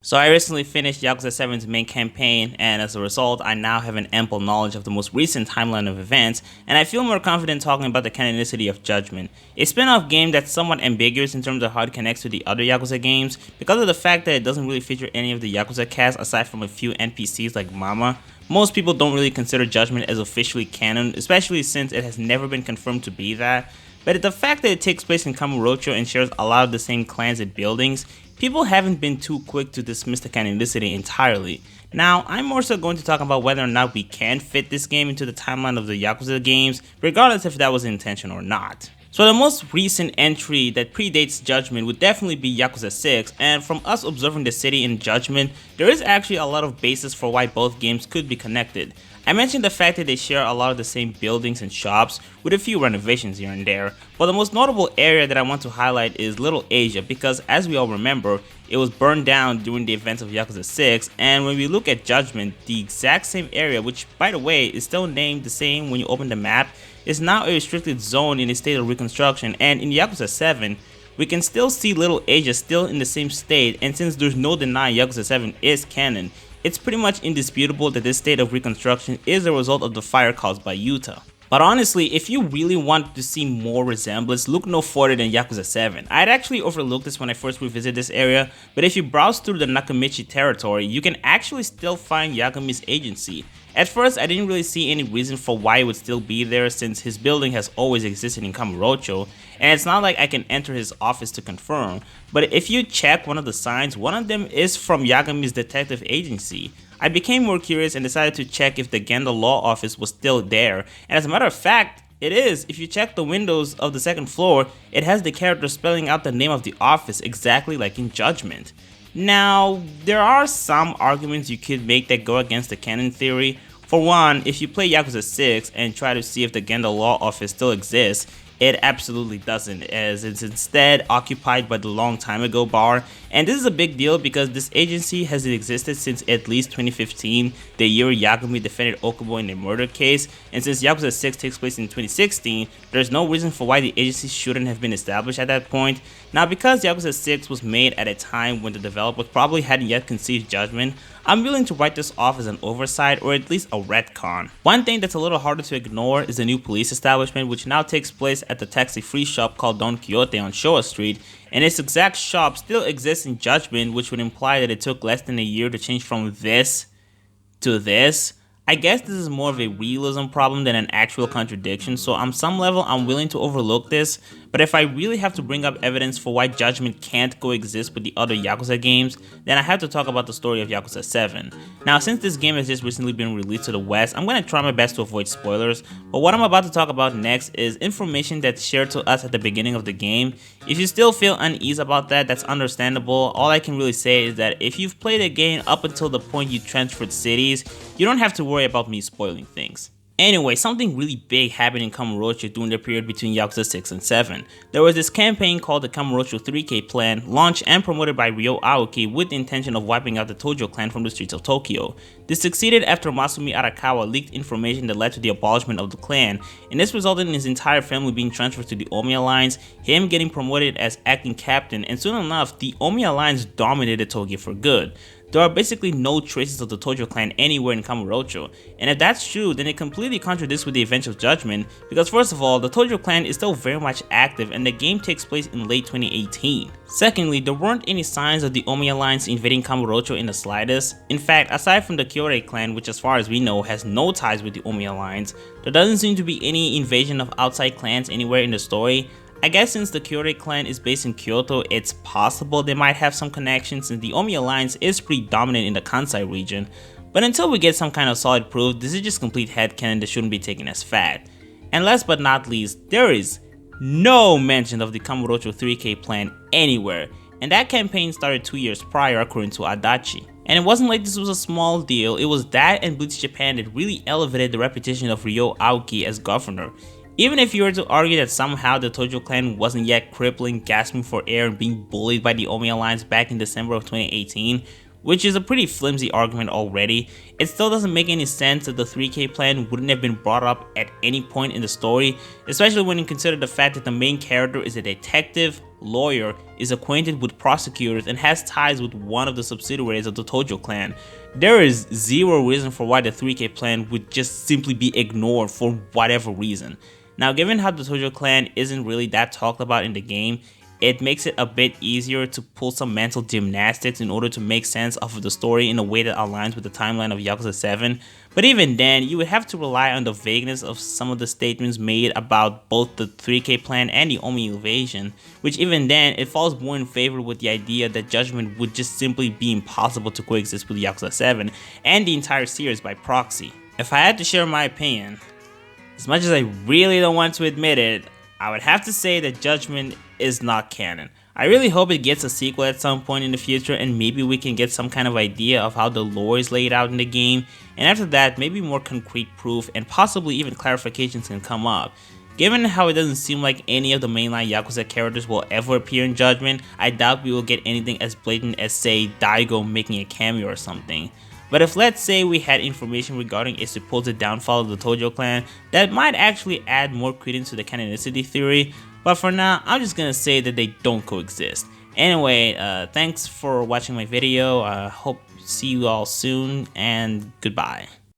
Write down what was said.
So I recently finished Yakuza 7's main campaign, and as a result, I now have an ample knowledge of the most recent timeline of events, and I feel more confident talking about the canonicity of Judgment, a spin-off game that's somewhat ambiguous in terms of how it connects to the other Yakuza games, because of the fact that it doesn't really feature any of the Yakuza cast aside from a few NPCs like Mama. Most people don't really consider Judgment as officially canon, especially since it has never been confirmed to be that, but the fact that it takes place in Kamurocho and shares a lot of the same clans and buildings, people haven't been too quick to dismiss the canonicity entirely. Now, I'm more so going to talk about whether or not we can fit this game into the timeline of the Yakuza games, regardless if that was the intention or not. So the most recent entry that predates Judgment would definitely be Yakuza 6, and from us observing the city in Judgment, there is actually a lot of basis for why both games could be connected. I mentioned the fact that they share a lot of the same buildings and shops, with a few renovations here and there, but the most notable area that I want to highlight is Little Asia because, as we all remember, it was burned down during the events of Yakuza 6, and when we look at Judgment, the exact same area, which by the way is still named the same when you open the map, is now a restricted zone in a state of reconstruction, and in Yakuza 7, we can still see Little Asia still in the same state, and since there's no denying Yakuza 7 is canon, it's pretty much indisputable that this state of reconstruction is a result of the fire caused by Yuta. But honestly, if you really want to see more resemblance, look no further than Yakuza 7. I had actually overlooked this when I first revisited this area, but if you browse through the Nakamichi territory, you can actually still find Yagami's agency. At first, I didn't really see any reason for why it would still be there since his building has always existed in Kamurocho, and it's not like I can enter his office to confirm, but if you check one of the signs, one of them is from Yagami's detective agency. I became more curious and decided to check if the Genda Law office was still there, and as a matter of fact, it is. If you check the windows of the second floor, it has the character spelling out the name of the office exactly like in Judgment. Now, there are some arguments you could make that go against the canon theory. For one, if you play Yakuza 6 and try to see if the Genda Law office still exists, it absolutely doesn't, as it's instead occupied by the long time ago bar, and this is a big deal because this agency has existed since at least 2015, the year Yagami defended Okubo in a murder case, and since Yakuza 6 takes place in 2016, there's no reason for why the agency shouldn't have been established at that point. Now, because Yakuza 6 was made at a time when the developers probably hadn't yet conceived Judgment, I'm willing to write this off as an oversight or at least a retcon. One thing that's a little harder to ignore is the new police establishment, which now takes place at the taxi-free shop called Don Quixote on Showa Street, and its exact shop still exists in Judgment, which would imply that it took less than a year to change from this to this. I guess this is more of a realism problem than an actual contradiction, so on some level I'm willing to overlook this, but if I really have to bring up evidence for why Judgment can't coexist with the other Yakuza games, then I have to talk about the story of Yakuza 7. Now, since this game has just recently been released to the West, I'm going to try my best to avoid spoilers, but what I'm about to talk about next is information that's shared to us at the beginning of the game. If you still feel uneasy about that, that's understandable. All I can really say is that if you've played the game up until the point you transferred cities, you don't have to worry about me spoiling things. Anyway, something really big happened in Kamurocho during the period between Yakuza 6 and 7. There was this campaign called the Kamurocho 3K plan, launched and promoted by Ryo Aoki with the intention of wiping out the Tojo clan from the streets of Tokyo. This succeeded after Masumi Arakawa leaked information that led to the abolishment of the clan, and this resulted in his entire family being transferred to the Omi Alliance, him getting promoted as acting captain, and soon enough, the Omi Alliance dominated Tokyo for good. There are basically no traces of the Tojo clan anywhere in Kamurocho, and if that's true, then it completely contradicts with the events of Judgment, because first of all, the Tojo clan is still very much active and the game takes place in late 2018. Secondly, there weren't any signs of the Omi Alliance invading Kamurocho in the slightest. In fact, aside from the Kyorei clan, which as far as we know has no ties with the Omi Alliance, there doesn't seem to be any invasion of outside clans anywhere in the story. I guess since the Kyorei clan is based in Kyoto, it's possible they might have some connections since the Omi Alliance is pretty dominant in the Kansai region, but until we get some kind of solid proof, this is just complete headcanon that shouldn't be taken as fact. And last but not least, there is no mention of the Kamurocho 3K plan anywhere, and that campaign started 2 years prior according to Adachi. And it wasn't like this was a small deal, it was that and Bleach Japan that really elevated the reputation of Ryo Aoki as governor. Even if you were to argue that somehow the Tojo clan wasn't yet crippling, gasping for air, and being bullied by the Omi Alliance back in December of 2018, which is a pretty flimsy argument already. It still doesn't make any sense that the 3K plan wouldn't have been brought up at any point in the story, especially when you consider the fact that the main character is a detective, lawyer, is acquainted with prosecutors, and has ties with one of the subsidiaries of the Tojo clan. There is zero reason for why the 3K plan would just simply be ignored for whatever reason. Now, given how the Tojo clan isn't really that talked about in the game, it makes it a bit easier to pull some mental gymnastics in order to make sense of the story in a way that aligns with the timeline of Yakuza 7. But even then, you would have to rely on the vagueness of some of the statements made about both the 3K plan and the Omi invasion, which even then, it falls more in favor with the idea that Judgment would just simply be impossible to coexist with Yakuza 7 and the entire series by proxy. If I had to share my opinion, as much as I really don't want to admit it, I would have to say that Judgment is not canon. I really hope it gets a sequel at some point in the future, and maybe we can get some kind of idea of how the lore is laid out in the game, and after that maybe more concrete proof and possibly even clarifications can come up. Given how it doesn't seem like any of the mainline Yakuza characters will ever appear in Judgment, I doubt we will get anything as blatant as, say, Daigo making a cameo or something. But if, let's say, we had information regarding a supposed downfall of the Tojo clan, that might actually add more credence to the canonicity theory, but for now, I'm just gonna say that they don't coexist. Anyway, thanks for watching my video. Hope to see you all soon, and goodbye.